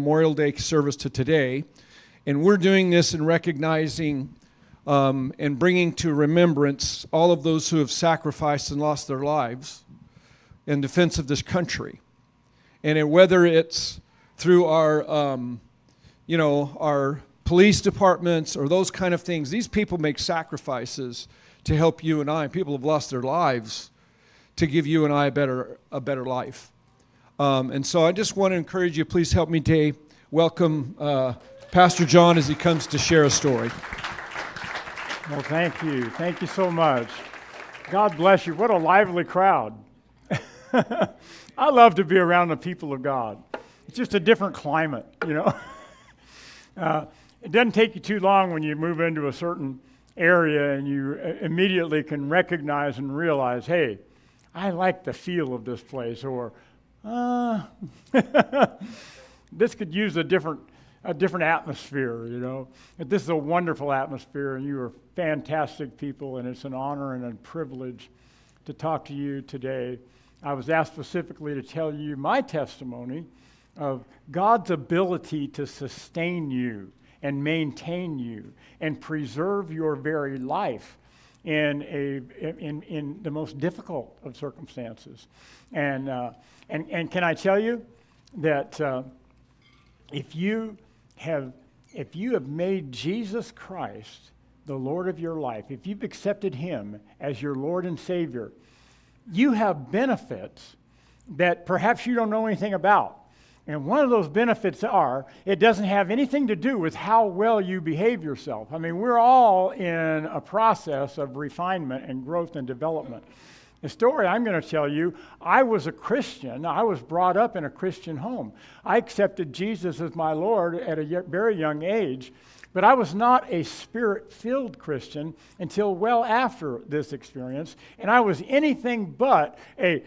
Memorial Day service to today. And we're doing this in recognizing and bringing to remembrance all of those who have sacrificed and lost their lives in defense of this country. And whether it's through our, our police departments or those kind of things, these people make sacrifices to help you and I. People have lost their lives to give you and I a better life. And so I just want to encourage you, please help me today welcome Pastor John as he comes to share a story. Well, thank you. Thank you so much. God bless you. What a lively crowd. I love to be around the people of God. It's just a different climate, It doesn't take you too long when you move into a certain area and you immediately can recognize and realize, hey, I like the feel of this place, or this could use a different atmosphere, But this is a wonderful atmosphere, and you are fantastic people, and it's an honor and a privilege to talk to you today. I was asked specifically to tell you my testimony of God's ability to sustain you and maintain you and preserve your very life in the most difficult of circumstances. And can I tell you that if you have made Jesus Christ the Lord of your life, if you've accepted Him as your Lord and Savior, you have benefits that perhaps you don't know anything about. And one of those benefits it doesn't have anything to do with how well you behave yourself. I mean, we're all in a process of refinement and growth and development. The story I'm going to tell you, I was a Christian. I was brought up in a Christian home. I accepted Jesus as my Lord at a very young age, but I was not a Spirit-filled Christian until well after this experience, and I was anything but a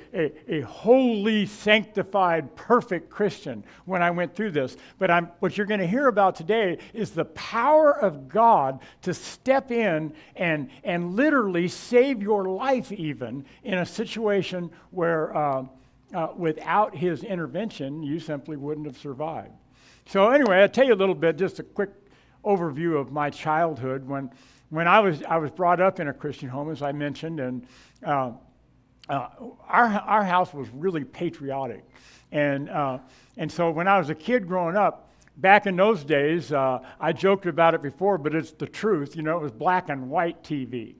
holy, sanctified, perfect Christian when I went through this. But what you're going to hear about today is the power of God to step in and literally save your life even in a situation where without His intervention, you simply wouldn't have survived. So anyway, I'll tell you a little bit, just a quick overview of my childhood. When I was brought up in a Christian home, as I mentioned, and our house was really patriotic, and so when I was a kid growing up, back in those days, I joked about it before, but it's the truth. It was black and white TV.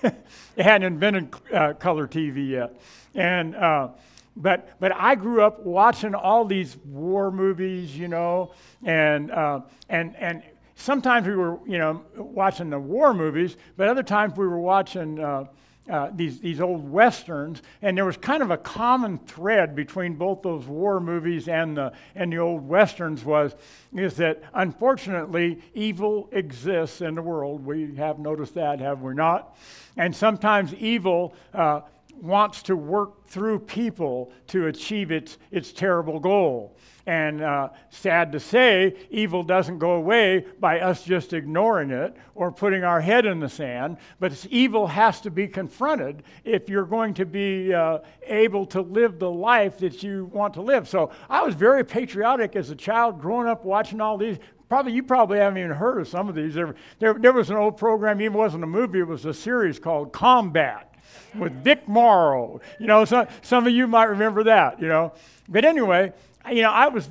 They hadn't invented color TV yet, and but I grew up watching all these war movies, and sometimes we were, watching the war movies, but other times we were watching these old westerns, and there was kind of a common thread between both those war movies and the old westerns is that unfortunately evil exists in the world. We have noticed that, have we not? And sometimes evil wants to work through people to achieve its terrible goal. And sad to say, evil doesn't go away by us just ignoring it or putting our head in the sand, but evil has to be confronted if you're going to be able to live the life that you want to live. So I was very patriotic as a child, growing up watching all these. You probably haven't even heard of some of these. There was an old program, even wasn't a movie, it was a series called Combat with Vic Morrow. Some of you might remember that, But anyway, I was,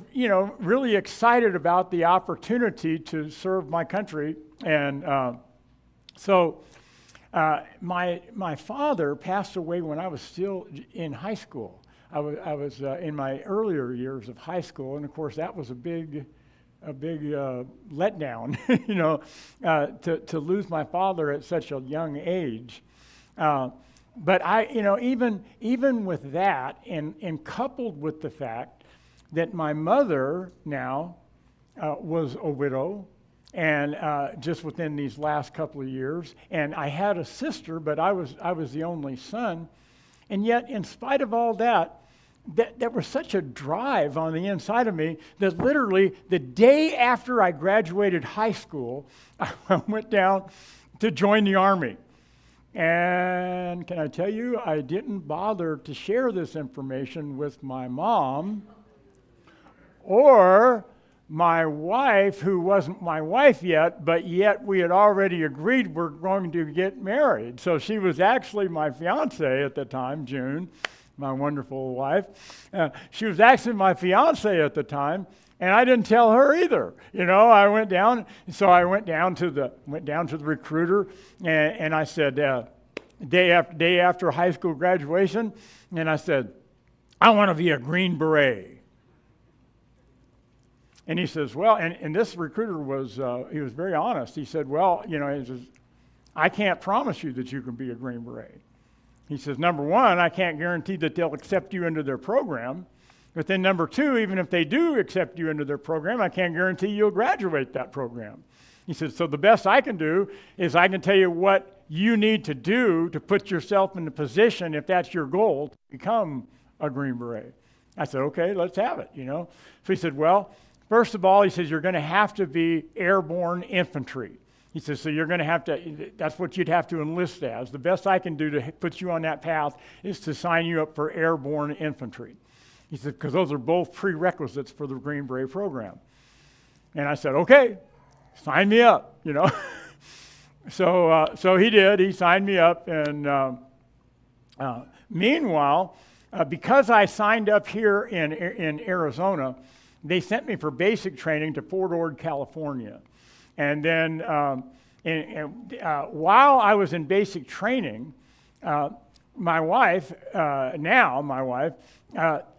really excited about the opportunity to serve my country. And so my father passed away when I was still in high school. I was in my earlier years of high school, and of course that was a big letdown, to lose my father at such a young age. But even with that, and coupled with the fact that my mother now was a widow, and just within these last couple of years, and I had a sister, but I was the only son, and yet in spite of all that, there was such a drive on the inside of me that literally the day after I graduated high school, I went down to join the Army. And can I tell you, I didn't bother to share this information with my mom or my wife, who wasn't my wife yet, but yet we had already agreed we're going to get married. So she was actually my fiance at the time, June, my wonderful wife. She was actually my fiance at the time, and I didn't tell her either. I went down to the recruiter, and I said, day after high school graduation, and I said, I want to be a Green Beret. And he says, well, and this recruiter he was very honest. He said, well, he says, I can't promise you that you can be a Green Beret. He says, number one, I can't guarantee that they'll accept you into their program. But then number two, even if they do accept you into their program, I can't guarantee you'll graduate that program. He says, so the best I can do is I can tell you what you need to do to put yourself in the position, if that's your goal, to become a Green Beret. I said, okay, let's have it, So he said, well, first of all, he says, you're going to have to be airborne infantry. He says, so you're going to have to, that's what you'd have to enlist as. The best I can do to put you on that path is to sign you up for airborne infantry. He said, because those are both prerequisites for the Green Beret program. And I said, okay, sign me up, So he did. He signed me up. And meanwhile, because I signed up here in Arizona, they sent me for basic training to Fort Ord, California. And then while I was in basic training, my wife,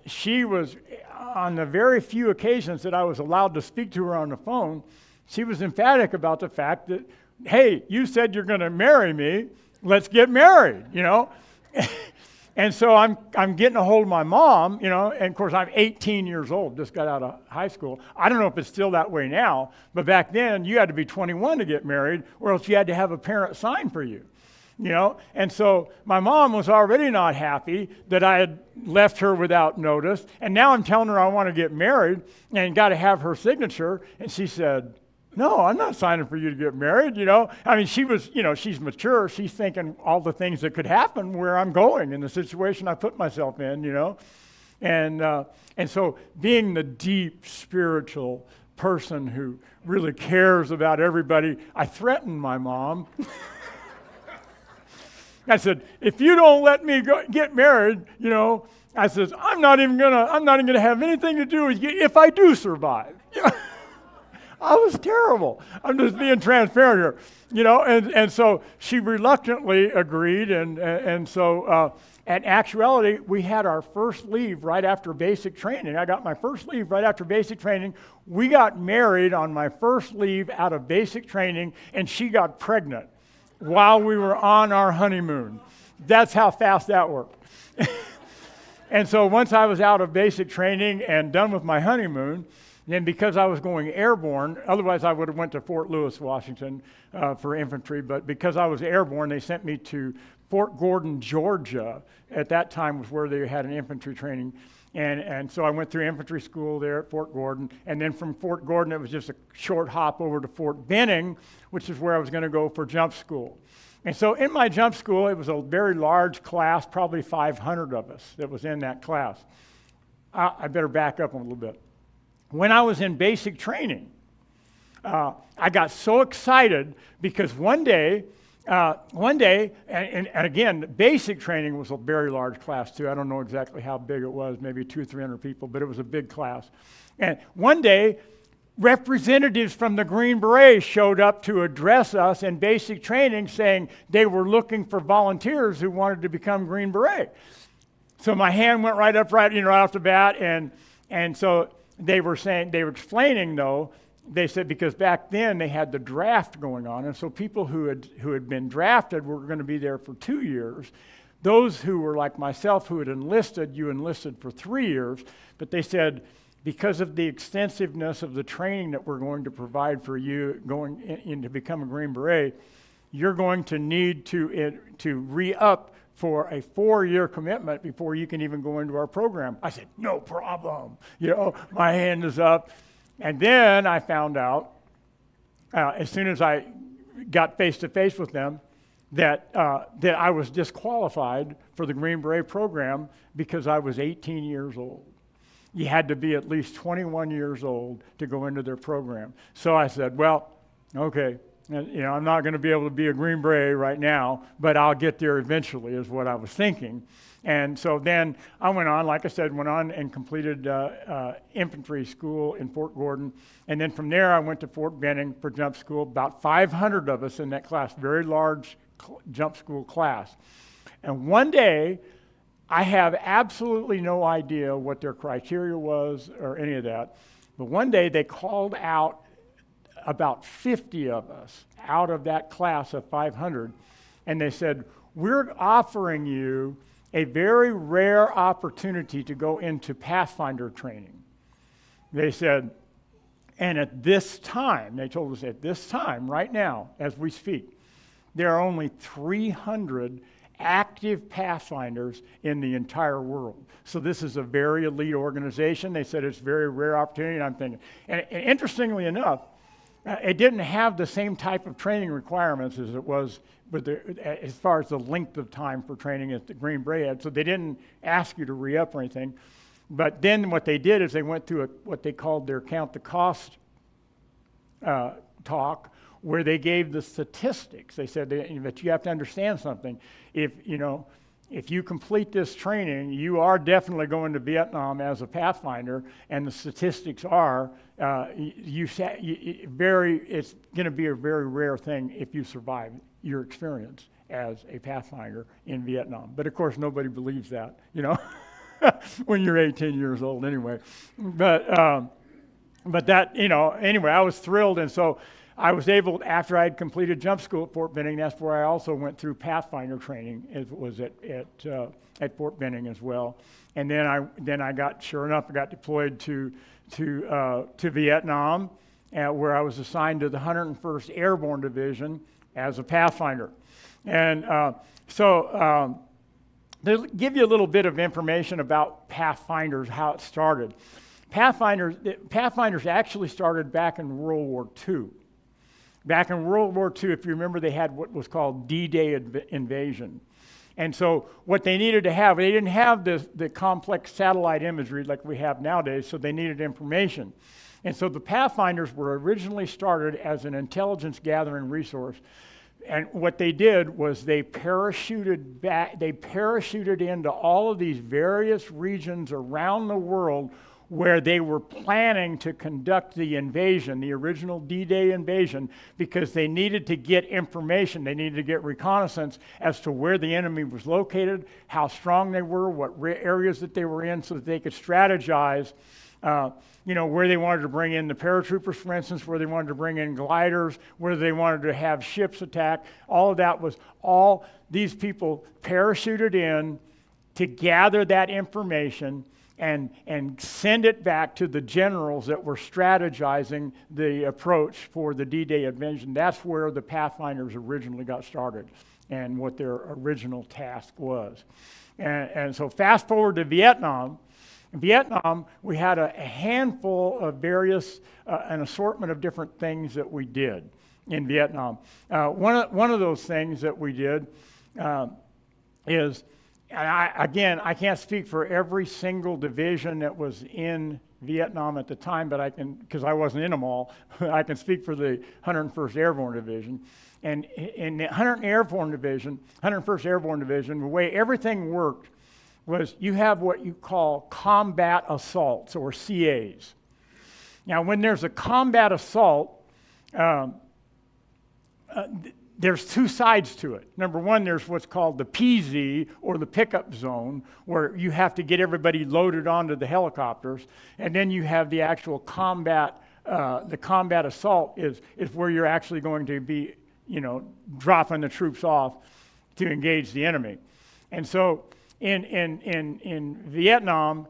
she was, on the very few occasions that I was allowed to speak to her on the phone, she was emphatic about the fact that, hey, you said you're going to marry me, let's get married, And so I'm getting a hold of my mom, and of course I'm 18 years old, just got out of high school. I don't know if it's still that way now, but back then you had to be 21 to get married, or else you had to have a parent sign for you, And so my mom was already not happy that I had left her without notice, and now I'm telling her I want to get married and got to have her signature, and she said, no, I'm not signing for you to get married, I mean, she was, she's mature. She's thinking all the things that could happen where I'm going in the situation I put myself in, And so being the deep spiritual person who really cares about everybody, I threatened my mom. I said, if you don't let me get married, I said, I'm not even gonna have anything to do with you if I do survive. I was terrible. I'm just being transparent here, and so she reluctantly agreed, and so in actuality, we had our first leave right after basic training. I got my first leave right after basic training. We got married on my first leave out of basic training, and she got pregnant while we were on our honeymoon. That's how fast that worked. And so once I was out of basic training and done with my honeymoon, then because I was going airborne, otherwise I would have went to Fort Lewis, Washington for infantry, but because I was airborne, they sent me to Fort Gordon, Georgia. At that time was where they had an infantry training. And so I went through infantry school there at Fort Gordon, and then from Fort Gordon it was just a short hop over to Fort Benning, which is where I was going to go for jump school. And so in my jump school, it was a very large class, probably 500 of us that was in that class. I better back up a little bit. When I was in basic training, I got so excited because one day, and again, basic training was a very large class too. I don't know exactly how big it was, maybe 200 or 300 people, but it was a big class. And one day, representatives from the Green Berets showed up to address us in basic training saying they were looking for volunteers who wanted to become Green Beret. So my hand went right up, right off the bat, and so they were explaining though, they said because back then they had the draft going on, and so people who had been drafted were going to be there for 2 years. Those who were like myself who had enlisted, you enlisted for 3 years, but they said because of the extensiveness of the training that we're going to provide for you going in to become a Green Beret, you're going to need to re-up for a 4-year commitment before you can even go into our program. I said, no problem. My hand is up. And then I found out, as soon as I got face-to-face with them, that I was disqualified for the Green Beret program because I was 18 years old. you had to be at least 21 years old to go into their program. So I said, well, okay, I'm not going to be able to be a Green Beret right now, but I'll get there eventually is what I was thinking. And so then I went on and completed infantry school in Fort Gordon. And then from there, I went to Fort Benning for jump school, about 500 of us in that class, very large jump school class. And one day, I have absolutely no idea what their criteria was or any of that. But one day, they called out about 50 of us out of that class of 500. And they said, we're offering you a very rare opportunity to go into Pathfinder training. They said, and at this time, they told us at this time, right now, as we speak, there are only 300 active Pathfinders in the entire world. So this is a very elite organization. They said it's a very rare opportunity, and I'm thinking, and interestingly enough, it didn't have the same type of training requirements as it was as far as the length of time for training as the Green Beret had. So they didn't ask you to re-up or anything. But then what they did is they went through what they called their count the cost talk, where they gave the statistics. They said that you have to understand something. If you complete this training, you are definitely going to Vietnam as a Pathfinder, and the statistics are it's going to be a very rare thing if you survive your experience as a Pathfinder in Vietnam. But of course, nobody believes that, when you're 18 years old anyway. But that, anyway, I was thrilled, and so I was able, after I had completed jump school at Fort Benning, that's where I also went through Pathfinder training. It was at Fort Benning as well. And then I got deployed to Vietnam, where I was assigned to the 101st Airborne Division as a Pathfinder. And to give you a little bit of information about Pathfinders, how it started. Pathfinders actually started back in World War II. Back in World War II, if you remember, they had what was called D-Day invasion. And so what they needed to have, they didn't have the complex satellite imagery like we have nowadays, so they needed information. And so the Pathfinders were originally started as an intelligence gathering resource. And what they did was they parachuted into all of these various regions around the world where they were planning to conduct the invasion, the original D-Day invasion, because they needed to get information. They needed to get reconnaissance as to where the enemy was located, how strong they were, what areas that they were in, so that they could strategize, where they wanted to bring in the paratroopers, for instance, where they wanted to bring in gliders, where they wanted to have ships attack. All of that was all these people parachuted in to gather that information and send it back to the generals that were strategizing the approach for the D-Day invasion. That's where the Pathfinders originally got started and what their original task was. And so fast forward to Vietnam. In Vietnam, we had a handful of various, an assortment of different things that we did in Vietnam. One of those things that we did is, and I can't speak for every single division that was in Vietnam at the time, but I can, because I wasn't in them all, I can speak for the 101st Airborne Division. And in the 101st Airborne Division, the way everything worked was you have what you call combat assaults, or CAs. Now, when there's a combat assault, there's two sides to it. Number one, there's what's called the PZ, or the pickup zone, where you have to get everybody loaded onto the helicopters. And then you have the actual combat, the combat assault is where you're actually going to be, dropping the troops off to engage the enemy. And so in Vietnam,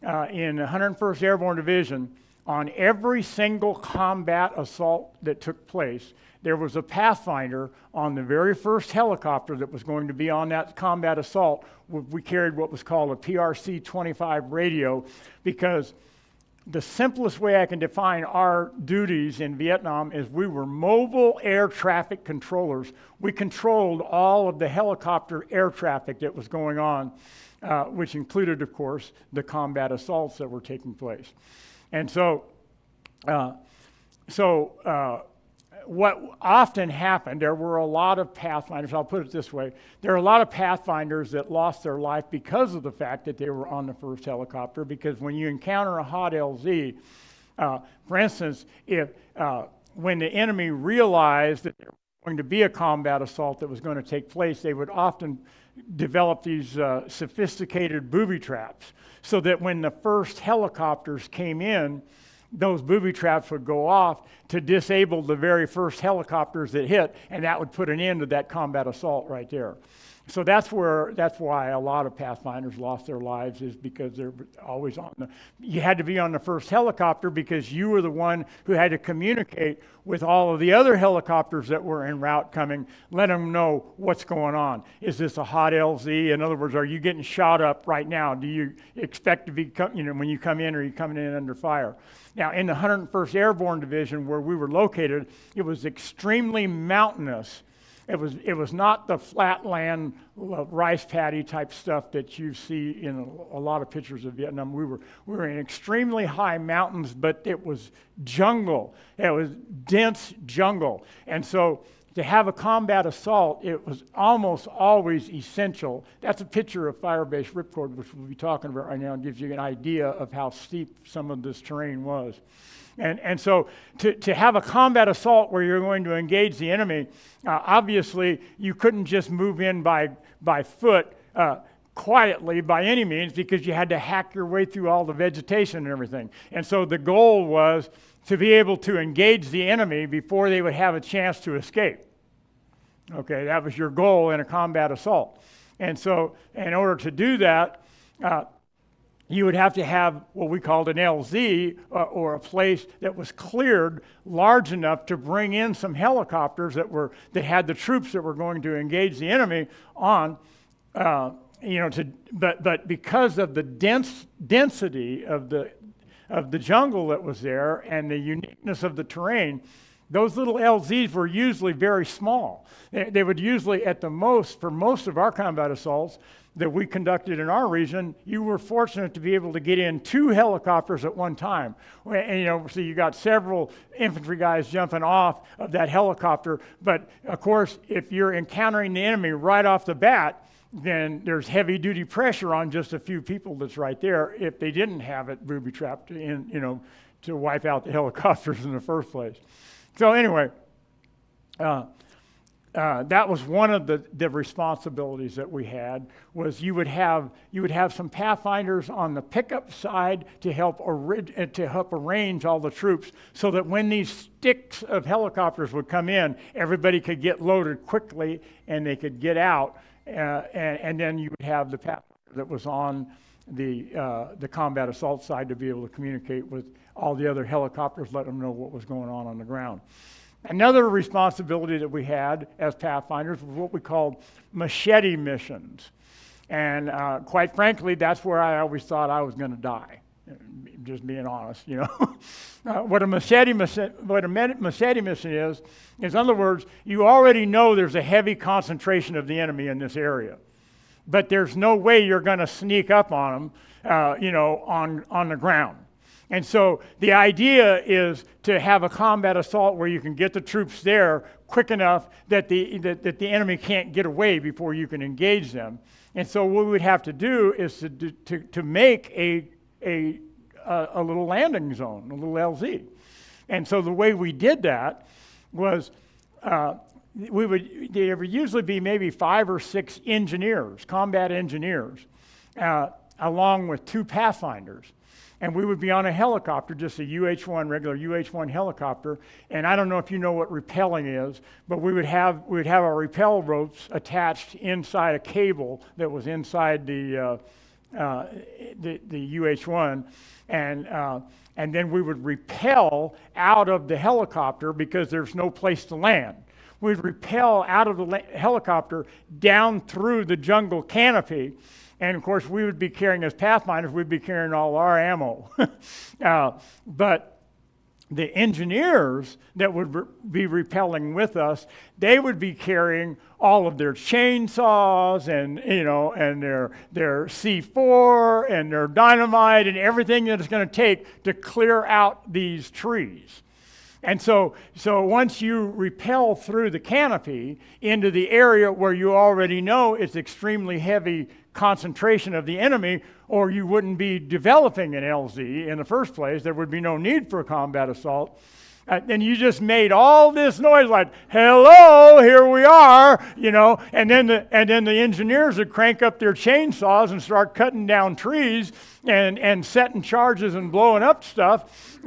in the 101st Airborne Division, on every single combat assault that took place, there was a Pathfinder on the very first helicopter that was going to be on that combat assault. We carried what was called a PRC-25 radio, because the simplest way I can define our duties in Vietnam is we were mobile air traffic controllers. We controlled all of the helicopter air traffic that was going on, which included, of course, the combat assaults that were taking place. And so what often happened, there were a lot of pathfinders, I'll put it this way, there are a lot of pathfinders that lost their life because of the fact that they were on the first helicopter, because when you encounter a hot LZ, for instance, when the enemy realized that there was going to be a combat assault that was going to take place, they would often develop these sophisticated booby traps, so that when the first helicopters came in, those booby traps would go off to disable the very first helicopters that hit, and that would put an end to that combat assault right there. So that's why a lot of pathfinders lost their lives, is because they're always you had to be on the first helicopter because you were the one who had to communicate with all of the other helicopters that were en route coming, let them know what's going on. Is this a hot LZ? In other words, are you getting shot up right now? Do you expect to be, when you come in, are you coming in under fire? Now, in the 101st Airborne Division where we were located, it was extremely mountainous. It was not the flatland rice paddy type stuff that you see in a lot of pictures of Vietnam. We were in extremely high mountains, but it was jungle. It was dense jungle. And so to have a combat assault, it was almost always essential. That's a picture of Fire Base Ripcord, which we'll be talking about right now, and gives you an idea of how steep some of this terrain was. And so to have a combat assault where you're going to engage the enemy, obviously you couldn't just move in by foot quietly by any means, because you had to hack your way through all the vegetation and everything. And so the goal was to be able to engage the enemy before they would have a chance to escape. Okay, that was your goal in a combat assault. And so in order to do that, you would have to have what we called an LZ, or a place that was cleared large enough to bring in some helicopters that had the troops that were going to engage the enemy on. But because of the density of the jungle that was there and the uniqueness of the terrain, those little LZs were usually very small. They would usually, at the most, for most of our combat assaults that we conducted in our region, you were fortunate to be able to get in 2 helicopters at one time. And, so you got several infantry guys jumping off of that helicopter. But of course, if you're encountering the enemy right off the bat, then there's heavy duty pressure on just a few people that's right there if they didn't have it booby trapped in, to wipe out the helicopters in the first place. So anyway, that was one of the responsibilities that we had, was you would have some pathfinders on the pickup side to help arrange all the troops, so that when these sticks of helicopters would come in, everybody could get loaded quickly and they could get out, and then you would have the pathfinder that was on the combat assault side to be able to communicate with all the other helicopters, let them know what was going on the ground. Another responsibility that we had as pathfinders was what we called machete missions. And quite frankly, that's where I always thought I was going to die, just being honest, What a machete mission is, in other words, you already know there's a heavy concentration of the enemy in this area. But there's no way you're going to sneak up on them, on the ground. And so the idea is to have a combat assault where you can get the troops there quick enough that the enemy can't get away before you can engage them. And so what we would have to do is to make a little landing zone, a little LZ. And so the way we did that was there would usually be maybe 5 or 6 engineers, combat engineers, along with 2 pathfinders. And we would be on a helicopter, just a regular UH-1 helicopter. And I don't know if you know what rappelling is, but we would have our rappel ropes attached inside a cable that was inside the UH-1, and then we would rappel out of the helicopter because there's no place to land. We'd rappel out of the helicopter down through the jungle canopy, And of course, we would be carrying, as pathfinders, we'd be carrying all our ammo. But the engineers that would be repelling with us, they would be carrying all of their chainsaws and their C4 and their dynamite and everything that it's going to take to clear out these trees. And so once you repel through the canopy into the area where you already know it's extremely heavy concentration of the enemy, or you wouldn't be developing an LZ in the first place, there would be no need for a combat assault. And you just made all this noise like, hello, here we are, and then the engineers would crank up their chainsaws and start cutting down trees and setting charges and blowing up stuff.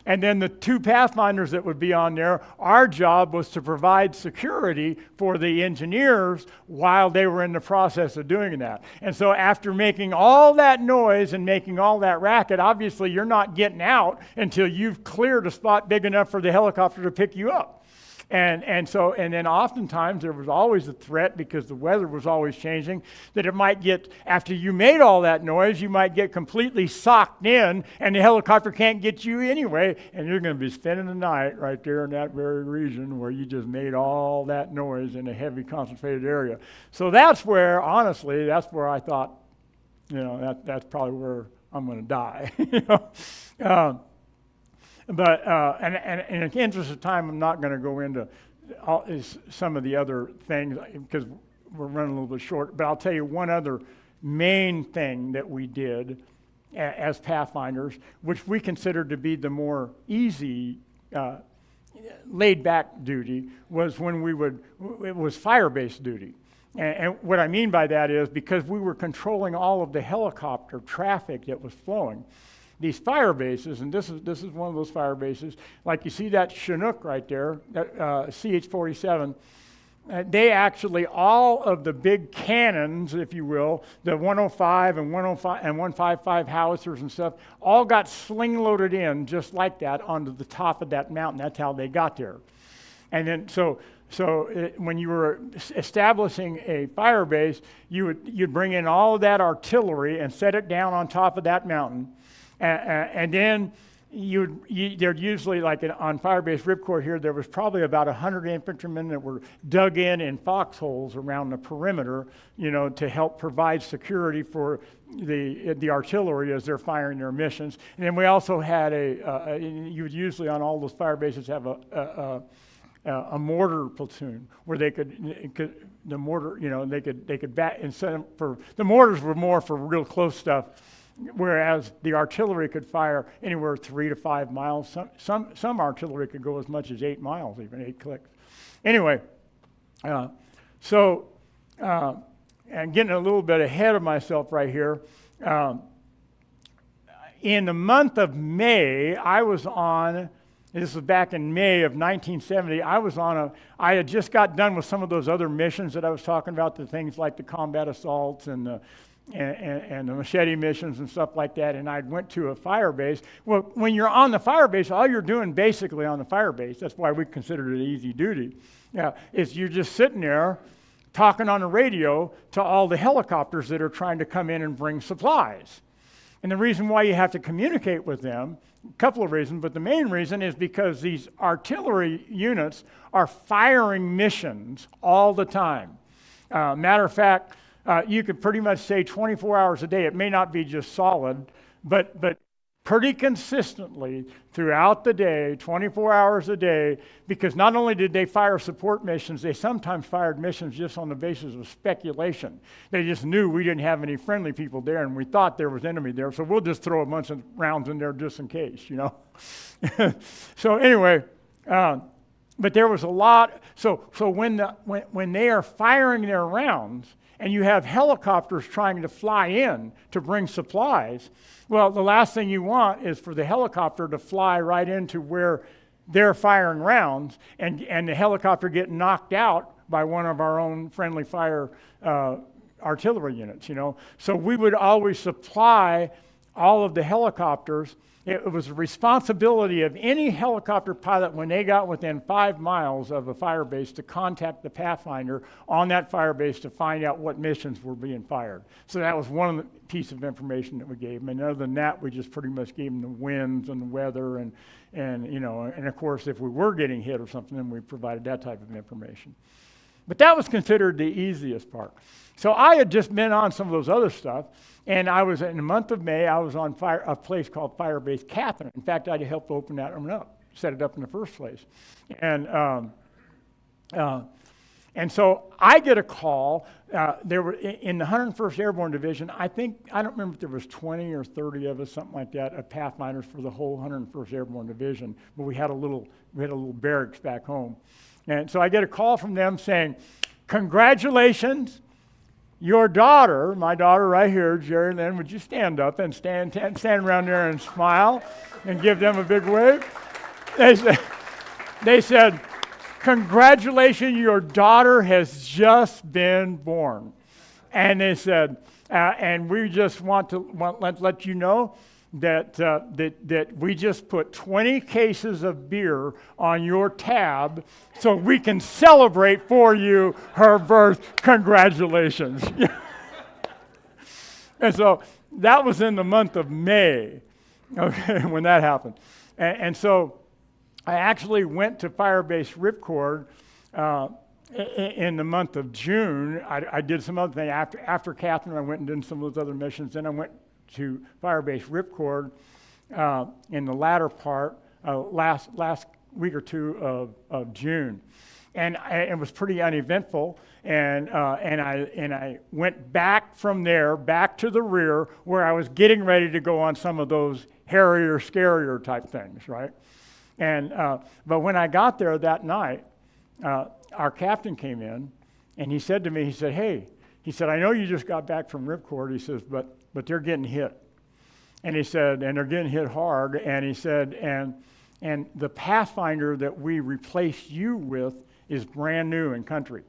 And then the two pathfinders that would be on there, our job was to provide security for the engineers while they were in the process of doing that. And so after making all that noise and making all that racket, obviously you're not getting out until you've cleared a spot big enough for the helicopter to pick you up. And then oftentimes there was always a threat, because the weather was always changing, that it might get, after you made all that noise, you might get completely socked in and the helicopter can't get you anyway, and you're going to be spending the night right there in that very region where you just made all that noise in a heavy concentrated area. So that's where, honestly, that's where I thought, that's probably where I'm going to die. But in the interest of time, I'm not going to go into some of the other things because we're running a little bit short. But I'll tell you one other main thing that we did as pathfinders, which we considered to be the more easy, laid-back duty, was when it was fire-based duty. And what I mean by that is because we were controlling all of the helicopter traffic that was flowing. These fire bases, and this is one of those fire bases, like you see that Chinook right there, that CH-47, they actually, all of the big cannons, if you will, the 105 and 105 and 155 howitzers and stuff, all got sling loaded in just like that onto the top of that mountain. That's how they got there. And then when you were establishing a fire base, you'd bring in all of that artillery and set it down on top of that mountain. And then there'd usually, like on Firebase Ripcord here, there was probably about 100 infantrymen that were dug in foxholes around the perimeter, to help provide security for the artillery as they're firing their missions. And then we also had you would usually on all those fire bases have a mortar platoon where they could the mortar, they could bat instead of for the mortars were more for real close stuff. Whereas the artillery could fire anywhere 3 to 5 miles. Some artillery could go as much as 8 miles, even 8 clicks. Anyway, and getting a little bit ahead of myself right here. In the month of May, I was on. This was back in May of 1970. I had just got done with some of those other missions that I was talking about, the things like the combat assaults and the machete missions and stuff like that, and I went to a fire base. Well, when you're on the fire base, all you're doing basically on the fire base, that's why we considered it easy duty, is you're just sitting there talking on the radio to all the helicopters that are trying to come in and bring supplies. And the reason why you have to communicate with them, a couple of reasons, but the main reason is because these artillery units are firing missions all the time. Matter of fact, you could pretty much say 24 hours a day. It may not be just solid, but pretty consistently throughout the day, 24 hours a day, because not only did they fire support missions, they sometimes fired missions just on the basis of speculation. They just knew we didn't have any friendly people there, and we thought there was enemy there, so we'll just throw a bunch of rounds in there just in case, So anyway, but there was a lot. So when they are firing their rounds, and you have helicopters trying to fly in to bring supplies, well, the last thing you want is for the helicopter to fly right into where they're firing rounds and the helicopter get knocked out by one of our own friendly fire artillery units, So we would always supply all of the helicopters it was the responsibility of any helicopter pilot when they got within 5 miles of a fire base to contact the Pathfinder on that fire base to find out what missions were being fired. So that was one of the pieces of information that we gave them. And other than that, we just pretty much gave them the winds and the weather and of course, if we were getting hit or something, then we provided that type of information. But that was considered the easiest part. So I had just been on some of those other stuff, and I was in the month of May, I was on a place called Firebase Catherine. In fact, I helped open that one up, set it up in the first place. And so I get a call. There were in the 101st Airborne Division. I don't remember if there was 20 or 30 of us, something like that, of Pathfinders for the whole 101st Airborne Division. But we had a little barracks back home, and so I get a call from them saying, "Congratulations, your daughter, my daughter right here, Jerry Lynn. Would you stand up and stand around there and smile and give them a big wave?" They said. "Congratulations, your daughter has just been born." And they said, and we just want to let you know that we just put 20 cases of beer on your tab so we can celebrate for you her birth. Congratulations. And so that was in the month of May, okay, when that happened. And so I actually went to Firebase Ripcord in the month of June. I did some other thing. After Catherine, I went and did some of those other missions. Then I went to Firebase Ripcord in the latter part, last week or two of June. And it was pretty uneventful. And I went back from there, back to the rear, where I was getting ready to go on some of those hairier, scarier type things, right? But when I got there that night, our captain came in, and he said to me, he said, "Hey," he said, "I know you just got back from Ripcord," he says, but they're getting hit. And he said, and they're getting hit hard, and he said, and the Pathfinder that we replaced you with is brand new in country.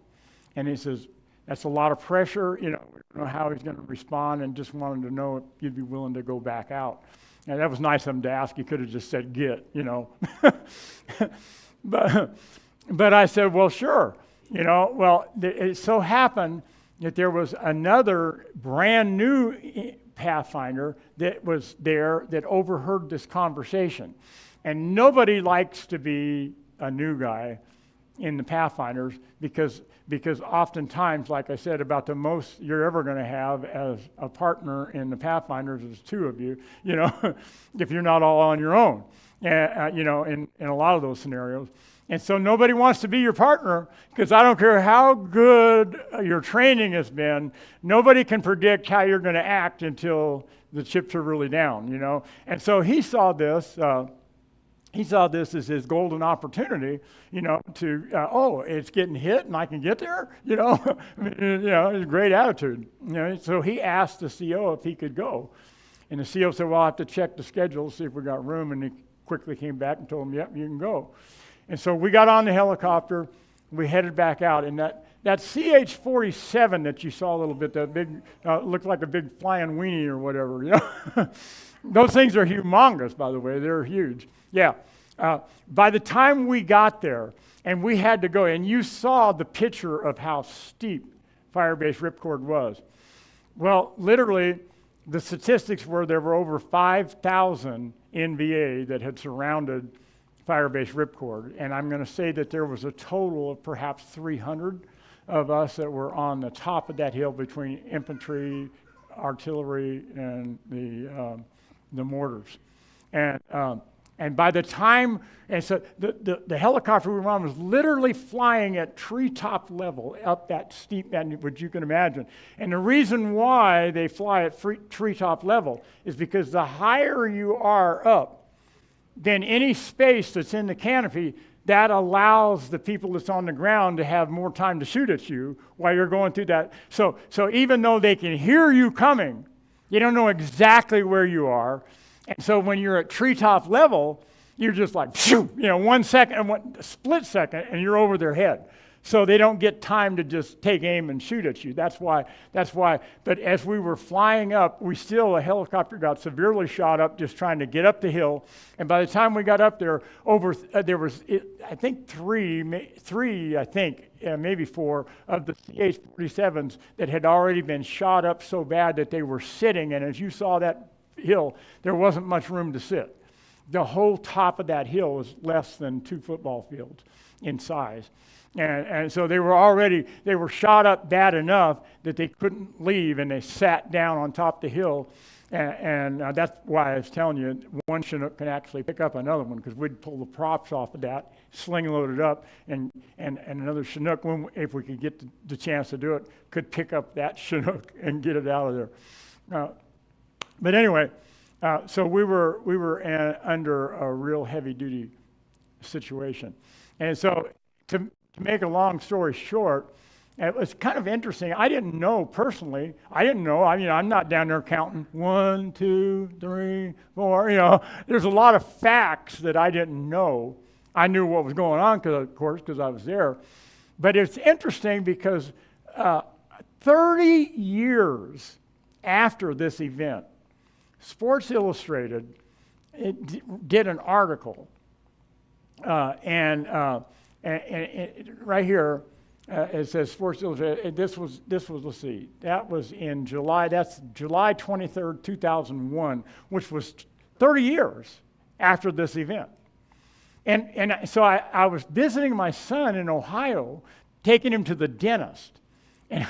And he says, "That's a lot of pressure, we don't know how he's going to respond, and just wanted to know if you'd be willing to go back out." And that was nice of him to ask. He could have just said, "Get," But I said, "Well, sure." Well, it so happened that there was another brand new Pathfinder that was there that overheard this conversation. And nobody likes to be a new guy in the Pathfinders because oftentimes, like I said, about the most you're ever going to have as a partner in the Pathfinders is 2 of you, if you're not all on your own, in a lot of those scenarios. And so nobody wants to be your partner because I don't care how good your training has been, nobody can predict how you're going to act until the chips are really down, And so he saw this as his golden opportunity, to, it's getting hit and I can get there, it's a great attitude. So he asked the CO if he could go. And the CO said, "Well, I'll have to check the schedule, see if we got room." And he quickly came back and told him, "Yep, you can go." And so we got on the helicopter, we headed back out. And that CH-47 that you saw a little bit, that big, looked like a big flying weenie or whatever, Those things are humongous, by the way, they're huge. Yeah. By the time we got there, and we had to go, and you saw the picture of how steep Firebase Ripcord was. Well, literally, the statistics were there were over 5,000 NVA that had surrounded Firebase Ripcord, and I'm going to say that there was a total of perhaps 300 of us that were on the top of that hill between infantry, artillery, and the mortars. And by the time, and so the helicopter we were on was literally flying at treetop level up that steep, which you can imagine. And the reason why they fly at treetop level is because the higher you are up, then any space that's in the canopy, that allows the people that's on the ground to have more time to shoot at you while you're going through that. So even though they can hear you coming, you don't know exactly where you are. And so when you're at treetop level, you're just like, 1 second, split second, and you're over their head. So they don't get time to just take aim and shoot at you. That's why. But as we were flying up, a helicopter got severely shot up just trying to get up the hill. And by the time we got up there, there was, I think, maybe four of the CH-47s that had already been shot up so bad that they were sitting. And as you saw that hill, there wasn't much room to sit. The whole top of that hill was less than 2 football fields in size. And so they were shot up bad enough that they couldn't leave, and they sat down on top of the hill. And that's why I was telling you, one Chinook can actually pick up another one, because we'd pull the props off of that, sling load it up, and another Chinook, if we could get the chance to do it, could pick up that Chinook and get it out of there. But anyway, so we were under a real heavy-duty situation. And so to make a long story short, it was kind of interesting. I didn't know personally. I'm not down there counting 1, 2, 3, 4. There's a lot of facts that I didn't know. I knew what was going on, because I was there. But it's interesting because 30 years after this event, Sports Illustrated did an article, and right here it says Sports Illustrated. This was let's see, that was in July. That's July 23rd, 2001, which was 30 years after this event. And so I was visiting my son in Ohio, taking him to the dentist, and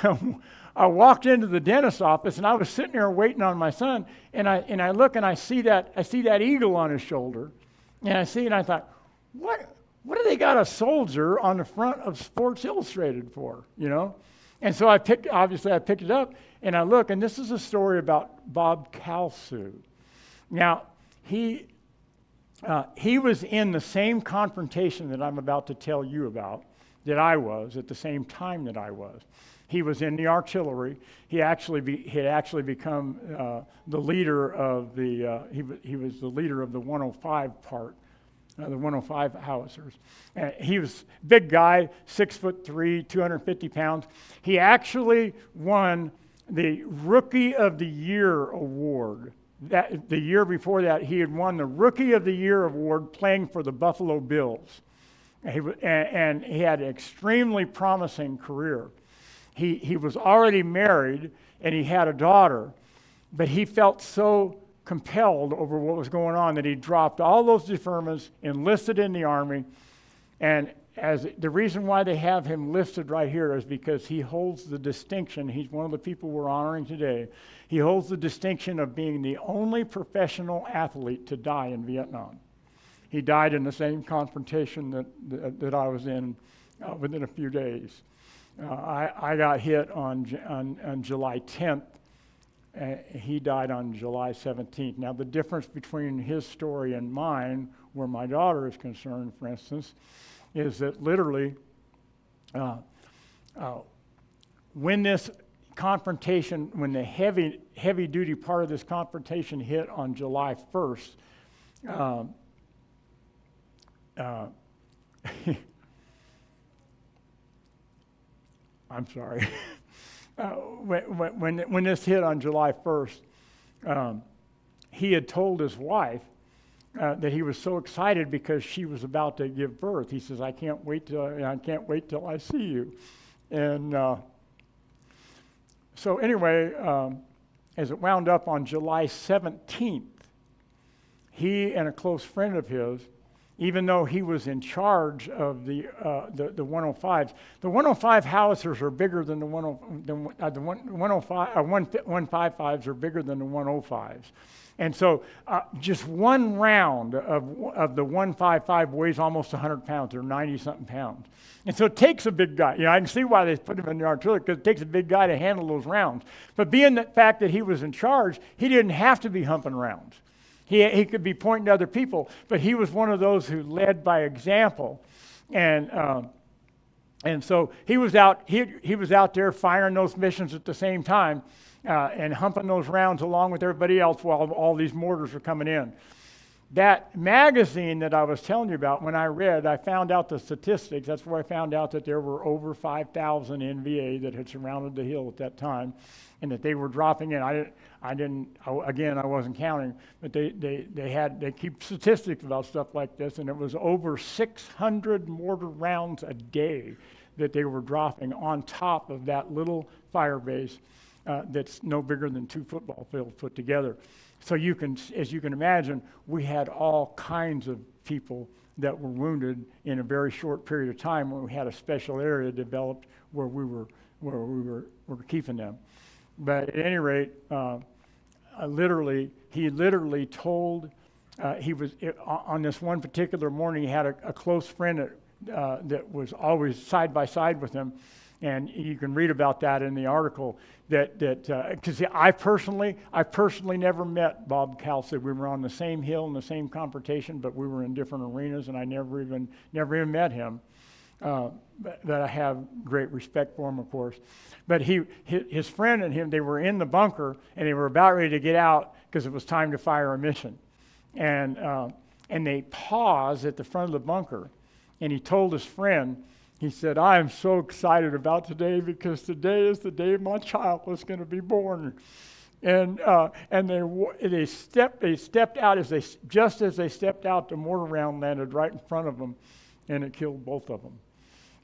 I walked into the dentist's office, and I was sitting there waiting on my son, and I look and I see that eagle on his shoulder, and I thought, what do they got a soldier on the front of Sports Illustrated for, And so I picked it up, and I look, and this is a story about Bob Kalsu. Now, he was in the same confrontation that I'm about to tell you about, that I was at the same time that I was. He was in the artillery. He had actually become the leader of the. He was the leader of the 105 part, the 105 howitzers. He was a big guy, 6'3", 250 pounds. He actually won the Rookie of the Year award. That the year before that, he had won the Rookie of the Year award playing for the Buffalo Bills, and he had an extremely promising career. He was already married, and he had a daughter, but he felt so compelled over what was going on that he dropped all those deferments, enlisted in the Army, and as the reason why they have him listed right here is because he holds the distinction. He's one of the people we're honoring today. He holds the distinction of being the only professional athlete to die in Vietnam. He died in the same confrontation that I was in within a few days. I got hit on July 10th. He died on July 17th. Now, the difference between his story and mine, where my daughter is concerned, for instance, is that literally when this confrontation, when the heavy-duty part of this confrontation hit on July 1st, I'm sorry. When this hit on July 1st, he had told his wife that he was so excited because she was about to give birth. He says, "I can't wait till I see you." And so anyway, as it wound up on July 17th, he and a close friend of his, even though he was in charge of the 105s, the 105 howitzers are bigger than the 155s are bigger than the 105s. And so just one round of the 155 weighs almost 100 pounds, or 90-something pounds. And so it takes a big guy. I can see why they put him in the artillery, because it takes a big guy to handle those rounds. But being the fact that he was in charge, he didn't have to be humping rounds. He could be pointing to other people, but he was one of those who led by example. And so he was out there firing those missions at the same time, and humping those rounds along with everybody else while all these mortars are coming in. that magazine that I was telling you about, when I read, I found out the statistics. That's where I found out that there were over 5,000 NVA that had surrounded the hill at that time, and that they were dropping in. I wasn't counting, but they keep statistics about stuff like this, and it was over 600 mortar rounds a day that they were dropping on top of that little fire base that's no bigger than 2 football fields put together. So as you can imagine, we had all kinds of people that were wounded in a very short period of time when we had a special area developed where we were keeping them. But at any rate, he literally told, on this one particular morning, he had a close friend that was always side by side with him. And you can read about that in the article. Because I personally never met Bob Calcid. We were on the same hill in the same confrontation, but we were in different arenas, and I never even met him. But I have great respect for him, of course. But his friend and him, they were in the bunker, and they were about ready to get out because it was time to fire a mission. And they paused at the front of the bunker, and he told his friend, he said, "I am so excited about today because today is the day my child was going to be born." And they stepped out just as they stepped out, the mortar round landed right in front of them, and it killed both of them.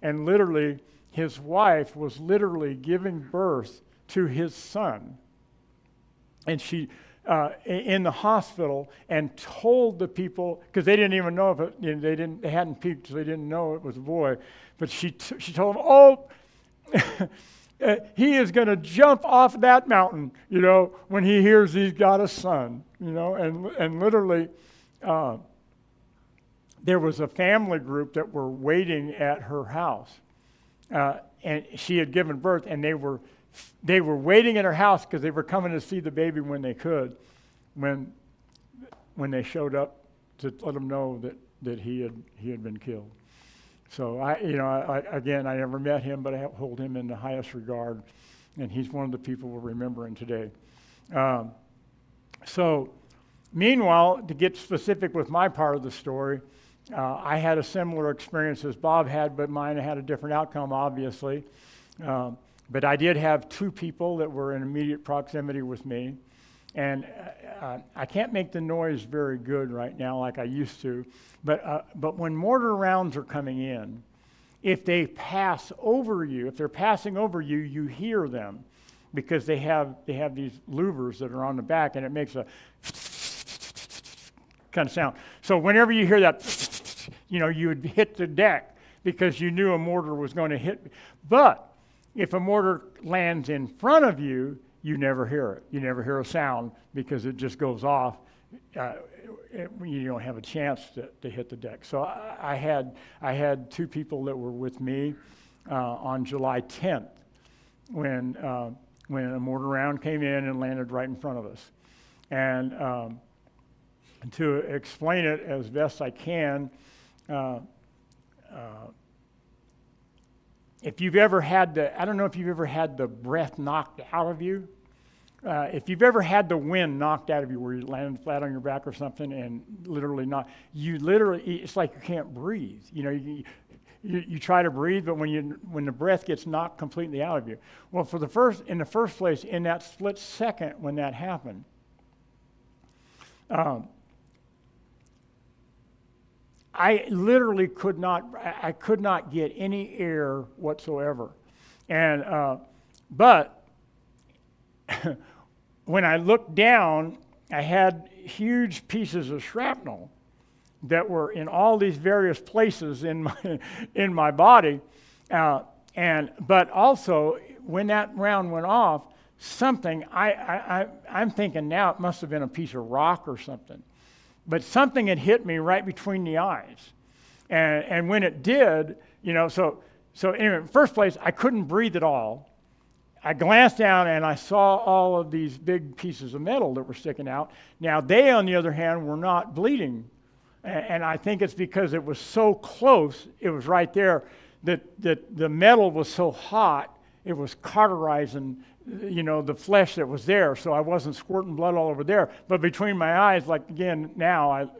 And literally, his wife was literally giving birth to his son, and she in the hospital, and told the people, because they didn't even know if it, they hadn't peeked, so they didn't know it was a boy. But she told them, "Oh, he is going to jump off that mountain, when he hears he's got a son, and literally, there was a family group that were waiting at her house, and she had given birth, and they were waiting at her house because they were coming to see the baby when they could, when they showed up to let them know that he had been killed. So I never met him, but I hold him in the highest regard, and he's one of the people we're remembering today. So meanwhile, to get specific with my part of the story, I had a similar experience as Bob had, but mine had a different outcome, obviously. But I did have 2 people that were in immediate proximity with me. And I can't make the noise very good right now like I used to. But when mortar rounds are coming in, if they pass over you, if they're passing over you, you hear them because they have these louvers that are on the back, and it makes a kind of sound. So whenever you hear that, you would hit the deck because you knew a mortar was going to hit. But if a mortar lands in front of you, you never hear it. You never hear a sound because it just goes off. You don't have a chance to hit the deck. So I had 2 people that were with me on July 10th when a mortar round came in and landed right in front of us. And to explain it as best I can, if you've ever had I don't know if you've ever had the breath knocked out of you. If you've ever had the wind knocked out of you where you landed flat on your back or something and it's like you can't breathe. You try to breathe, but when the breath gets knocked completely out of you. Well, in the first place, in that split second when that happened, I literally could not get any air whatsoever. And but when I looked down, I had huge pieces of shrapnel that were in all these various places in my body. But also, when that round went off, something, I'm thinking now it must have been a piece of rock or something. But something had hit me right between the eyes. And when it did, so anyway, in the first place, I couldn't breathe at all. I glanced down and I saw all of these big pieces of metal that were sticking out. Now, they, on the other hand, were not bleeding. And I think it's because it was so close, it was right there, that the metal was so hot, cauterizing, the flesh that was there, so I wasn't squirting blood all over there. But between my eyes, like again now,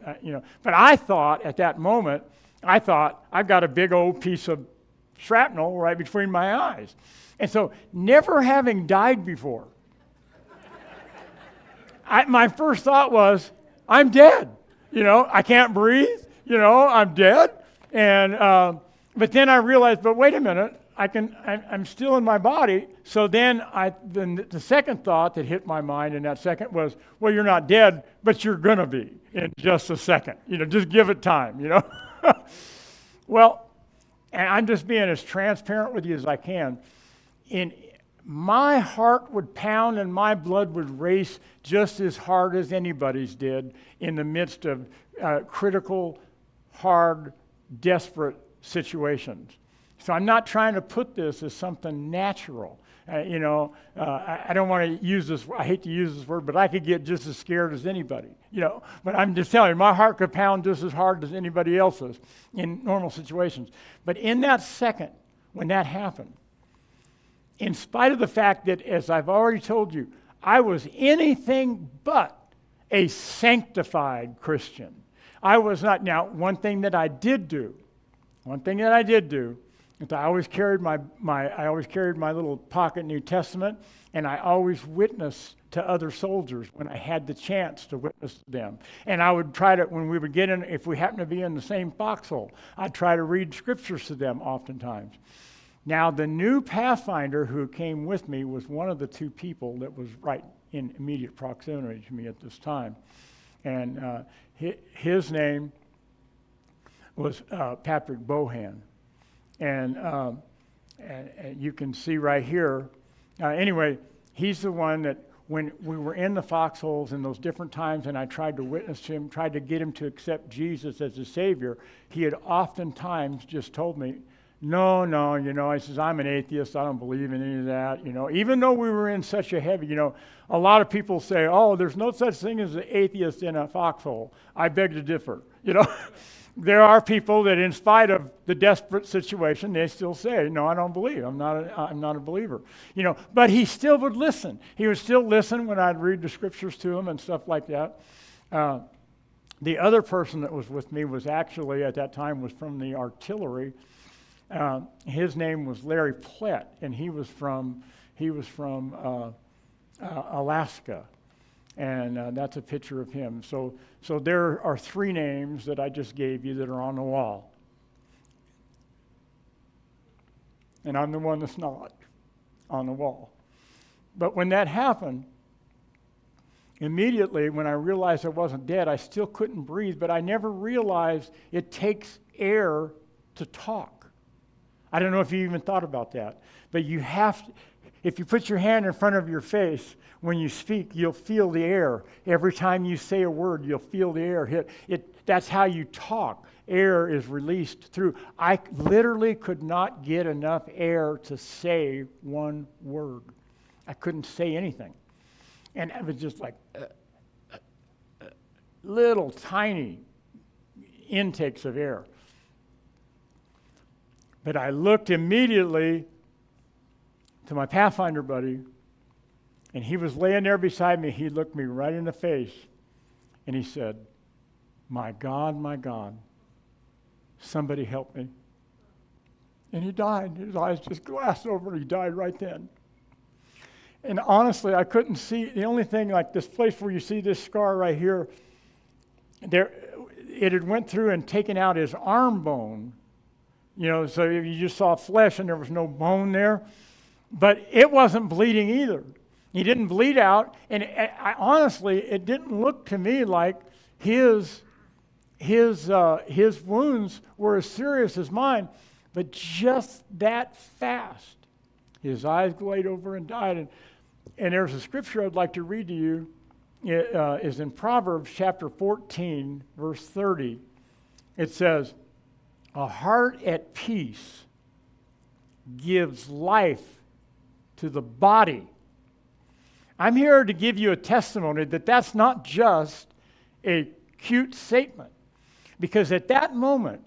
But I thought at that moment, I've got a big old piece of shrapnel right between my eyes. And so, never having died before, my first thought was, I'm dead. I can't breathe. I'm dead. And but then I realized, but wait a minute, I'm still in my body. So then the second thought that hit my mind in that second was, well, you're not dead, but you're gonna be in just a second. Just give it time. Well, and I'm just being as transparent with you as I can. My heart would pound and my blood would race just as hard as anybody's did in the midst of critical, hard, desperate situations. So I'm not trying to put this as something natural. I don't want to use this, I hate to use this word, but I could get just as scared as anybody, But I'm just telling you, my heart could pound just as hard as anybody else's in normal situations. But in that second, when that happened, in spite of the fact that, as I've already told you, I was anything but a sanctified Christian. I was not. Now, one thing that I did do, is I always carried my little pocket New Testament, and I always witnessed to other soldiers when I had the chance to witness to them. And I would try to, when we would get in, if we happened to be in the same foxhole, I'd try to read scriptures to them oftentimes. Now, the new Pathfinder who came with me was one of the two people that was right in immediate proximity to me at this time. And his name was Patrick Bohan. And you can see right here. Anyway, he's the one that when we were in the foxholes in those different times and I tried to witness to him, tried to get him to accept Jesus as a Savior, he had oftentimes just told me, no, he says, I'm an atheist, I don't believe in any of that, even though we were in such a heavy, a lot of people say, oh, there's no such thing as an atheist in a foxhole. I beg to differ, There are people that in spite of the desperate situation, they still say, no, I don't believe, I'm not a believer, but he still would listen. He would still listen when I'd read the scriptures to him and stuff like that. The other person that was with me was actually, at that time, was from the artillery. His name was Larry Plett, and he was from Alaska, and that's a picture of him. So there are three names that I just gave you that are on the wall, and I'm the one that's not on the wall. But when that happened, immediately when I realized I wasn't dead, I still couldn't breathe, but I never realized it takes air to talk. I don't know if you even thought about that, but you have to, if you put your hand in front of your face when you speak, you'll feel the air. Every time you say a word, you'll feel the air hit. That's how you talk. Air is released through. I literally could not get enough air to say one word. I couldn't say anything. And it was just like little tiny intakes of air. But I looked immediately to my Pathfinder buddy, and he was laying there beside me. He looked me right in the face, and he said, my God, somebody help me. And he died. His eyes just glassed over, and he died right then. And honestly, I couldn't see. The only thing, like this place where you see this scar right here, it had went through and taken out his arm bone. So you just saw flesh and there was no bone there. But it wasn't bleeding either. He didn't bleed out. And honestly, it didn't look to me like his wounds were as serious as mine. But just that fast, his eyes glazed over and died. And there's a scripture I'd like to read to you. It is in Proverbs chapter 14, verse 30. It says, a heart at peace gives life to the body. I'm here to give you a testimony that that's not just a cute statement. Because at that moment,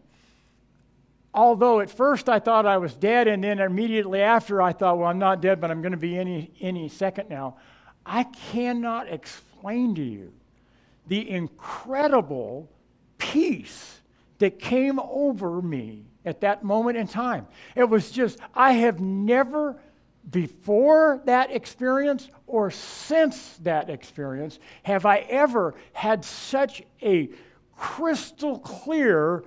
although at first I thought I was dead, and then immediately after I thought, well, I'm not dead, but I'm going to be any second now. I cannot explain to you the incredible peace that came over me at that moment in time. It was just, I have never before that experience or since that experience have I ever had such a crystal clear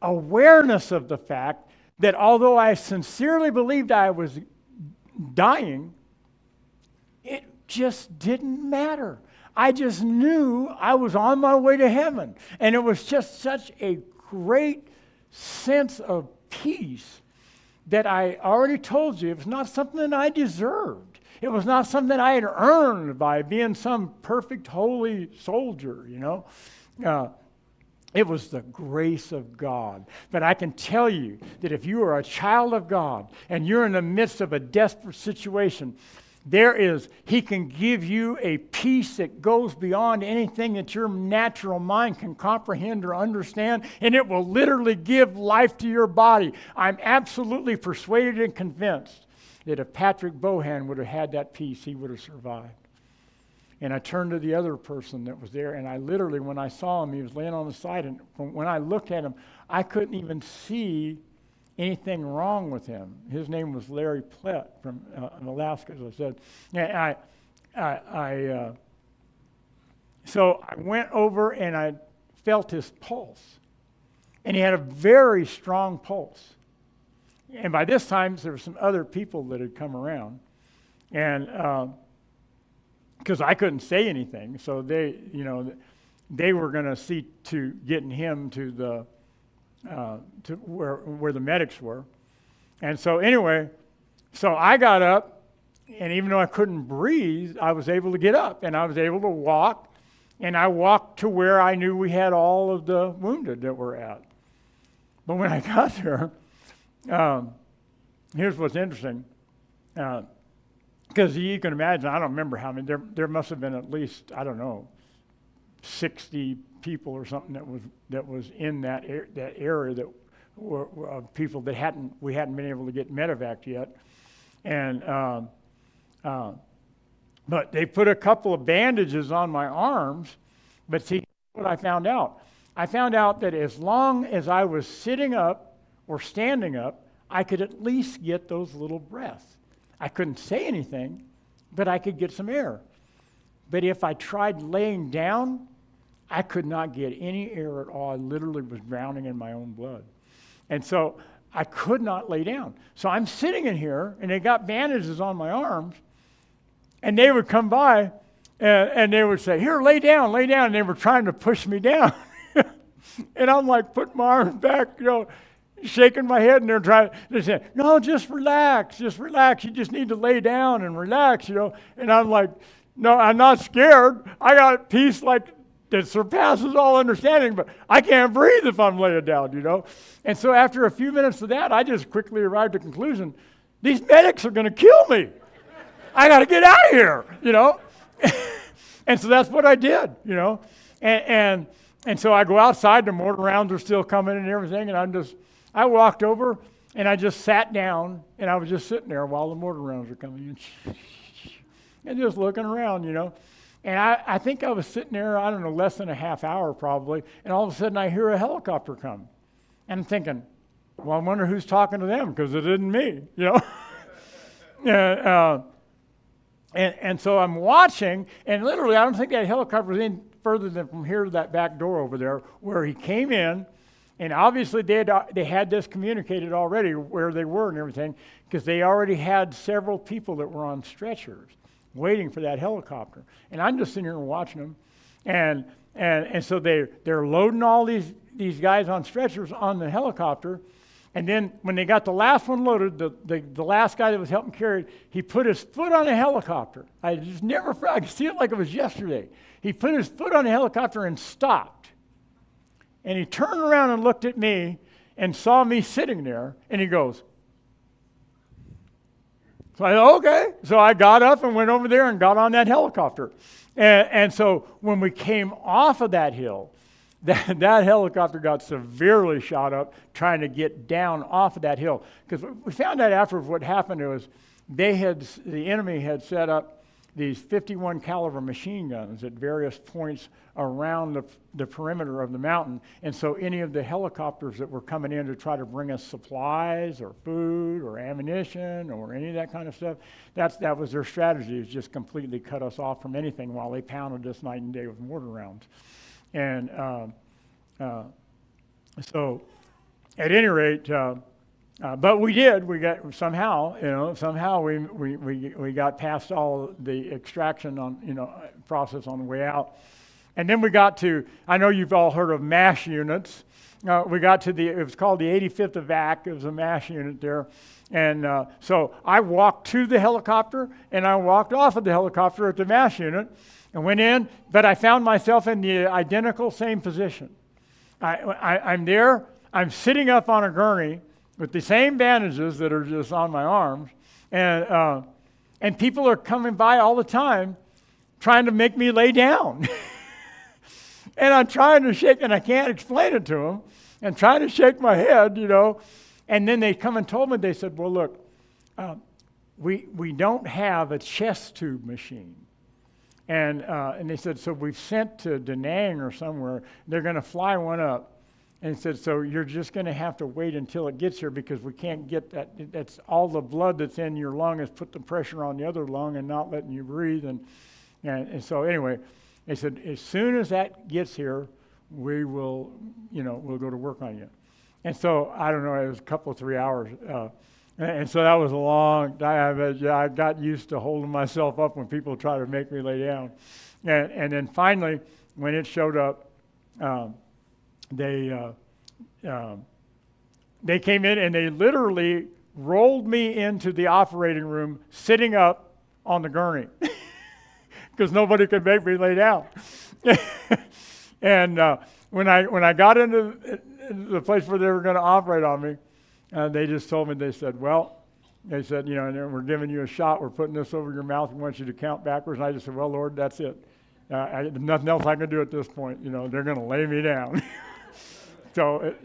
awareness of the fact that although I sincerely believed I was dying, it just didn't matter. I just knew I was on my way to heaven. And it was just such a great sense of peace that I already told you it was not something that I deserved. It was not something that I had earned by being some perfect holy soldier, you know. It was the grace of God. But I can tell you that if you are a child of God and you're in the midst of a desperate situation, He can give you a peace that goes beyond anything that your natural mind can comprehend or understand, and it will literally give life to your body. I'm absolutely persuaded and convinced that if Patrick Bohan would have had that peace, he would have survived. And I turned to the other person that was there, and I literally, when I saw him, he was laying on the side, and when I looked at him, I couldn't even see anything wrong with him. His name was Larry Plett from Alaska, as I said. And so I went over and I felt his pulse. And he had a very strong pulse. And by this time, there were some other people that had come around. And because I couldn't say anything, so they were going to see to getting him to the to where the medics were. And so anyway, so I got up, and even though I couldn't breathe, I was able to get up, and I was able to walk, and I walked to where I knew we had all of the wounded that were at. But when I got there, here's what's interesting. Because you can imagine, I don't remember how many, there must have been at least, 60 people or something that was in that area that were of people that we hadn't been able to get medevac yet, and but they put a couple of bandages on my arms. But see what I found out? I found out that as long as I was sitting up or standing up, I could at least get those little breaths. I couldn't say anything, but I could get some air. But if I tried laying down, I could not get any air at all. I literally was drowning in my own blood. And so I could not lay down. So I'm sitting in here, and they got bandages on my arms, and they would come by, and they would say, here, lay down. And they were trying to push me down. And I'm like putting my arms back, shaking my head, and they're saying, no, just relax. You just need to lay down and relax, And I'm like, no, I'm not scared. I got peace that surpasses all understanding, but I can't breathe if I'm laying down, And so after a few minutes of that, I just quickly arrived at the conclusion, these medics are going to kill me. I got to get out of here, And so that's what I did, And so I go outside, the mortar rounds are still coming and everything, and I walked over, and I just sat down, and I was just sitting there while the mortar rounds were coming in, and just looking around, And I think I was sitting there, less than a half hour probably, and all of a sudden I hear a helicopter come. And I'm thinking, well, I wonder who's talking to them, because it isn't me, And so I'm watching, and literally I don't think that helicopter was in further than from here to that back door over there, where he came in, and obviously they had this communicated already where they were and everything, because they already had several people that were on stretchers waiting for that helicopter. And I'm just sitting here watching them. And so they're loading all these guys on stretchers on the helicopter. And then when they got the last one loaded, the last guy that was helping carry it, he put his foot on a helicopter. I could see it like it was yesterday. He put his foot on the helicopter and stopped. And he turned around and looked at me and saw me sitting there, and he goes, so I said, okay. So I got up and went over there and got on that helicopter. And so when we came off of that hill, that helicopter got severely shot up trying to get down off of that hill. Because we found out afterwards what happened was the enemy had set up these 51 caliber machine guns at various points around the perimeter of the mountain. And so any of the helicopters that were coming in to try to bring us supplies or food or ammunition or any of that kind of stuff, that was their strategy, is just completely cut us off from anything while they pounded us night and day with mortar rounds. And so at any rate, but we did. We got somehow we got past all the extraction process on the way out, and then we got to. I know you've all heard of MASH units. We got to it was called the 85th evac. It was a MASH unit there, and so I walked to the helicopter and I walked off of the helicopter at the MASH unit and went in, but I found myself in the identical same position. I'm there. I'm sitting up on a gurney with the same bandages that are just on my arms, and people are coming by all the time trying to make me lay down. And I'm trying to shake, and I can't explain it to them, and trying to shake my head, And then they come and told me, they said, well, look, we don't have a chest tube machine. And they said, so we've sent to Da Nang or somewhere. They're going to fly one up. And he said, so you're just going to have to wait until it gets here because we can't get that. That's all the blood that's in your lung has put the pressure on the other lung and not letting you breathe. And so anyway, they said, as soon as that gets here, we will, we'll go to work on you. And so, I don't know, it was a couple, 3 hours. And so that was a long time. I got used to holding myself up when people try to make me lay down. And then finally, when it showed up, they came in and they literally rolled me into the operating room sitting up on the gurney because nobody could make me lay down. And when I got into the place where they were going to operate on me, they just told me, they said, we're giving you a shot. We're putting this over your mouth. We want you to count backwards. And I just said, well, Lord, that's it. There's nothing else I can do at this point. They're going to lay me down. So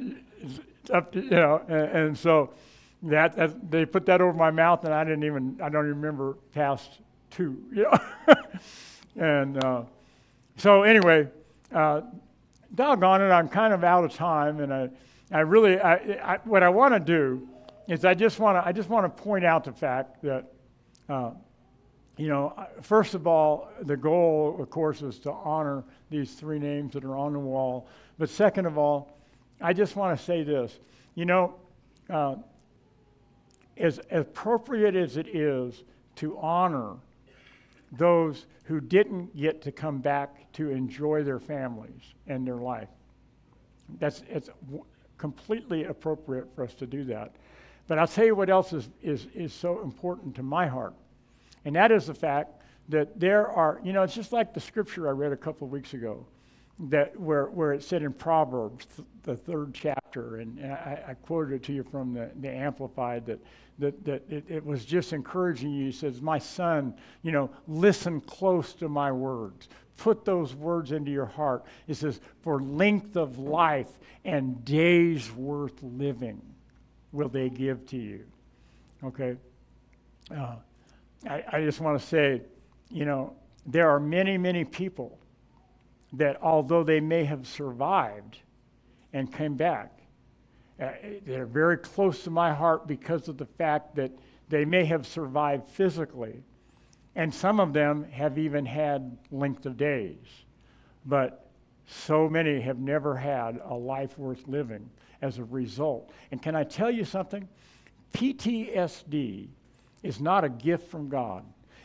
it's up to, and so that they put that over my mouth, and I don't even remember past 2, And so anyway, doggone it, I'm kind of out of time, and I really what I want to do is I just want to point out the fact that first of all, the goal, of course, is to honor these 3 names that are on the wall. But second of all, I just want to say this, as appropriate as it is to honor those who didn't get to come back to enjoy their families and their life. It's completely appropriate for us to do that. But I'll tell you what else is so important to my heart, and that is the fact that there are, it's just like the scripture I read a couple of weeks ago, that where it said in Proverbs, the 3rd chapter, and I quoted it to you from the Amplified, that it was just encouraging you. It says, my son, listen close to my words. Put those words into your heart. It says, for length of life and days worth living will they give to you. Okay? I just want to say, there are many, many people that although they may have survived and came back, they're very close to my heart because of the fact that they may have survived physically, and some of them have even had length of days, but so many have never had a life worth living as a result. And can I tell you something? PTSD is not a gift from God.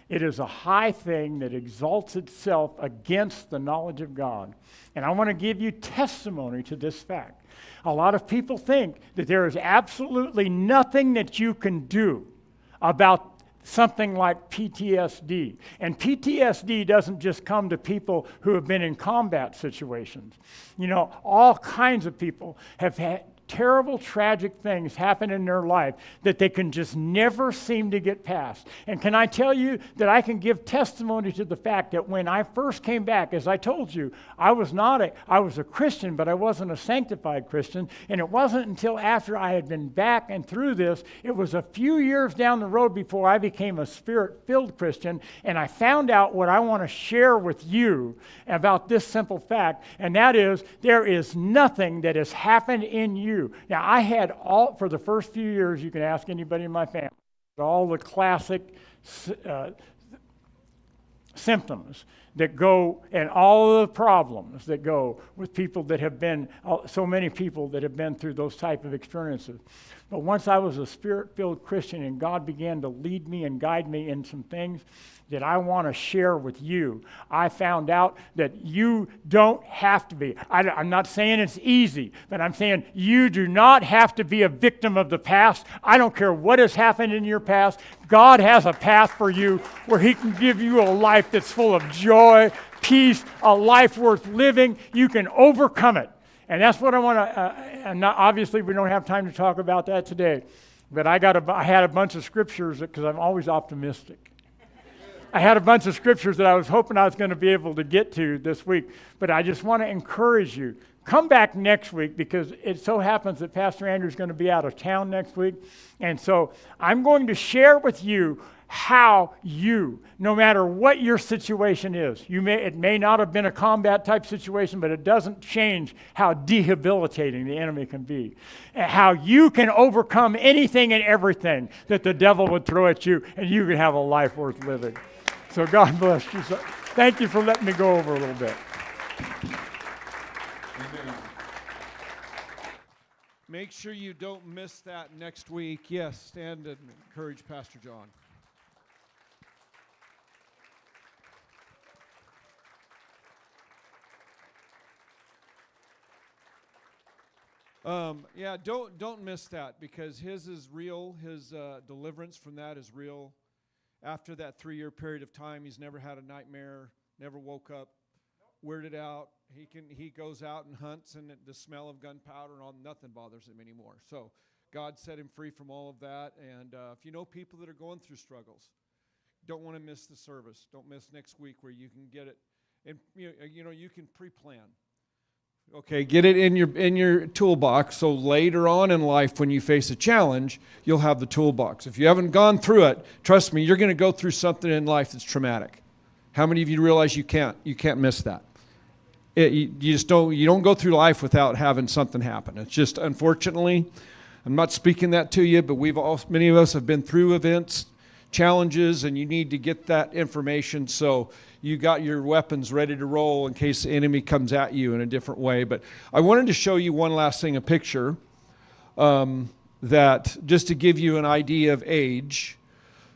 It is a high thing that exalts itself against the knowledge of God. And I want to give you testimony to this fact. A lot of people think that there is absolutely nothing that you can do about something like PTSD. And PTSD doesn't just come to people who have been in combat situations. All kinds of people have had terrible, tragic things happen in their life that they can just never seem to get past. And can I tell you that I can give testimony to the fact that when I first came back, as I told you, I was a Christian, but I wasn't a sanctified Christian. And it wasn't until after I had been back and through this, it was a few years down the road before I became a Spirit-filled Christian, and I found out what I want to share with you about this simple fact, and that is, there is nothing that has happened in you. Now, I had for the first few years, you can ask anybody in my family, all the classic symptoms that go, and all the problems that go with people that have been, so many people that have been through those type of experiences. But once I was a Spirit-filled Christian and God began to lead me and guide me in some things that I want to share with you, I found out that you don't have to be. I'm not saying it's easy, but I'm saying you do not have to be a victim of the past. I don't care what has happened in your past. God has a path for you where He can give you a life that's full of joy, peace, a life worth living. You can overcome it. And that's what I want to, obviously we don't have time to talk about that today, but I had a bunch of scriptures because I'm always optimistic. I had a bunch of scriptures that I was hoping I was going to be able to get to this week, but I just want to encourage you. Come back next week because it so happens that Pastor Andrew is going to be out of town next week. And so I'm going to share with you how you, no matter what your situation is, it may not have been a combat type situation, but it doesn't change how debilitating the enemy can be. And how you can overcome anything and everything that the devil would throw at you, and you can have a life worth living. So God bless you. So thank you for letting me go over a little bit. Amen. Make sure you don't miss that next week. Yes, stand and encourage Pastor John. Don't miss that because his is real. His deliverance from that is real. After that 3-year period of time, he's never had a nightmare, never woke up weirded out. He goes out and hunts, and the smell of gunpowder and all, nothing bothers him anymore. So God set him free from all of that. And if you know people that are going through struggles, don't want to miss the service. Don't miss next week where you can get it. And you can pre-plan. Okay, get it in your toolbox so later on in life when you face a challenge, you'll have the toolbox. If you haven't gone through it, trust me, you're going to go through something in life that's traumatic. How many of you realize you can't miss that? You don't go through life without having something happen. It's just, unfortunately, I'm not speaking that to you, but many of us have been through events, challenges, and you need to get that information so you got your weapons ready to roll in case the enemy comes at you in a different way. But I wanted to show you one last thing, a picture that just to give you an idea of age.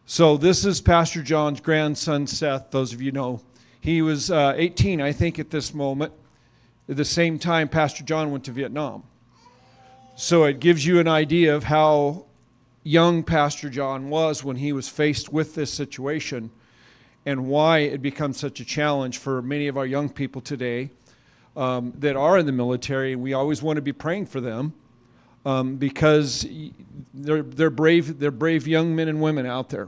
So this is Pastor John's grandson, Seth. Those of you know, he was 18, I think, at this moment. At the same time, Pastor John went to Vietnam. So it gives you an idea of how young Pastor John was when he was faced with this situation, and why it becomes such a challenge for many of our young people today that are in the military. And we always want to be praying for them because they're brave young men and women out there.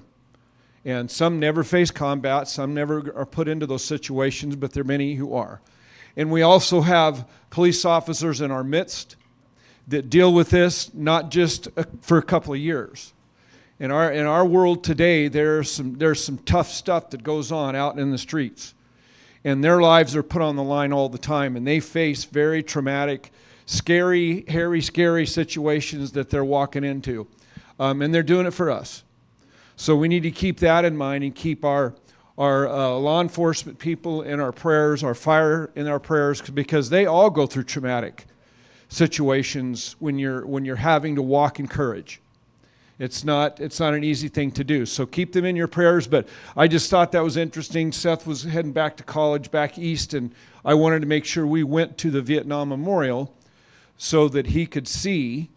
And some never face combat, some never are put into those situations, but there are many who are. And we also have police officers in our midst that deal with this not just for a couple of years. In our world today, there's some tough stuff that goes on out in the streets, and their lives are put on the line all the time, and they face very traumatic, scary, hairy, scary situations that they're walking into, and they're doing it for us. So we need to keep that in mind and keep our law enforcement people in our prayers, our fire in our prayers, because they all go through traumatic situations when you're having to walk in courage. It's not an easy thing to do. So keep them in your prayers. But I just thought that was interesting. Seth was heading back to college back east, and I wanted to make sure we went to the Vietnam Memorial so that he could see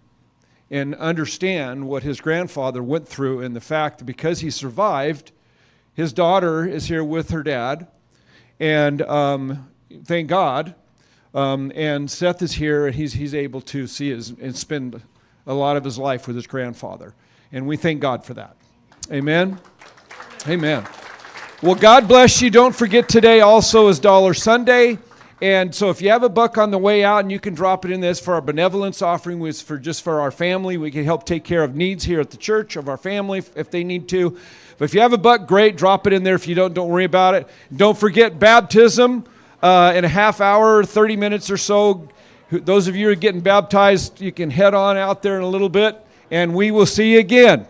and understand what his grandfather went through, and the fact that because he survived, his daughter is here with her dad. And thank God, And Seth is here, and he's able to see and spend a lot of his life with his grandfather. And we thank God for that. Amen? Amen. Well, God bless you. Don't forget today also is Dollar Sunday. And so if you have a buck on the way out and you can drop it in this for our benevolence offering, was for our family. We can help take care of needs here at the church of our family if they need to. But if you have a buck, great, drop it in there. If you don't worry about it. Don't forget baptism in a half hour, 30 minutes or so. Those of you who are getting baptized, you can head on out there in a little bit, and we will see you again.